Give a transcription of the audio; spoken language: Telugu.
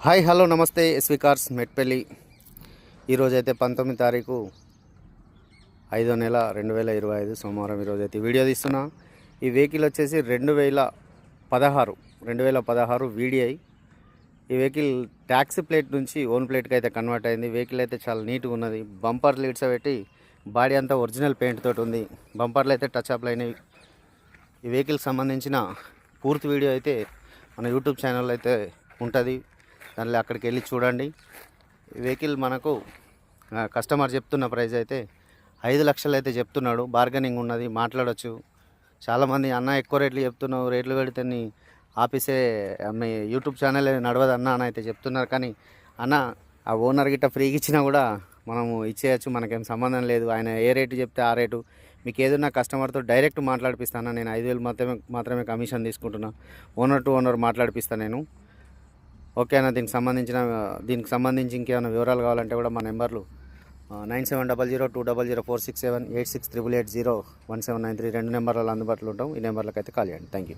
హాయ్ హలో నమస్తే ఎస్వి కార్స్ మెట్పల్లి. ఈరోజైతే 19 తారీఖు 5వ నెల 2025 సోమవారం ఈరోజైతే వీడియో తీస్తున్నా. ఈ వెహికల్ వచ్చేసి 2016 వీడిఐ. ఈ వెహికల్ ట్యాక్సీ ప్లేట్ నుంచి ఓన్ ప్లేట్కి అయితే కన్వర్ట్ అయింది. వెహికల్ అయితే చాలా నీట్గా ఉన్నది. బంపర్ లీడ్స్ పెట్టి బాడీ అంతా ఒరిజినల్ పెయింట్ తోటి ఉంది. బంపర్లు అయితే టచ్ అప్లు అయినాయి. ఈ వెహికల్కి సంబంధించిన పూర్తి వీడియో అయితే మన యూట్యూబ్ ఛానల్ అయితే ఉంటుంది, దానిలో అక్కడికి వెళ్ళి చూడండి. ఈ వెహికల్ మనకు కస్టమర్ చెప్తున్న ప్రైస్ అయితే 5 లక్షలు అయితే చెప్తున్నాడు. బార్గెనింగ్ ఉన్నది, మాట్లాడవచ్చు. చాలామంది అన్న ఎక్కువ రేట్లు చెప్తున్నావు, రేట్లు పెడితే నీ ఆఫీసే మీ యూట్యూబ్ ఛానల్ నడవదు అన్న అని అయితే చెప్తున్నారు. కానీ అన్న ఆ ఓనర్ గిట్ట ఫ్రీగా ఇచ్చినా కూడా మనము ఇచ్చేయచ్చు, మనకేం సంబంధం లేదు. ఆయన ఏ రేటు చెప్తే ఆ రేటు. మీకు ఏదన్నా కస్టమర్తో డైరెక్ట్ మాట్లాడిపిస్తాను. నేను 5,000 మాత్రమే కమిషన్ తీసుకుంటున్నా. ఓనర్ టు ఓనర్ మాట్లాడిపిస్తాను నేను. ఓకేనా? దీనికి సంబంధించి ఇంకేమైనా వివరాలు కావాలంటే కూడా మా నెంబర్లు 9700200467 8688801793 2 నెంబర్లలో అందుబాటులో ఉంటాం. ఈ నెంబర్లకు అయితే కాల్ చేయండి. Thank you.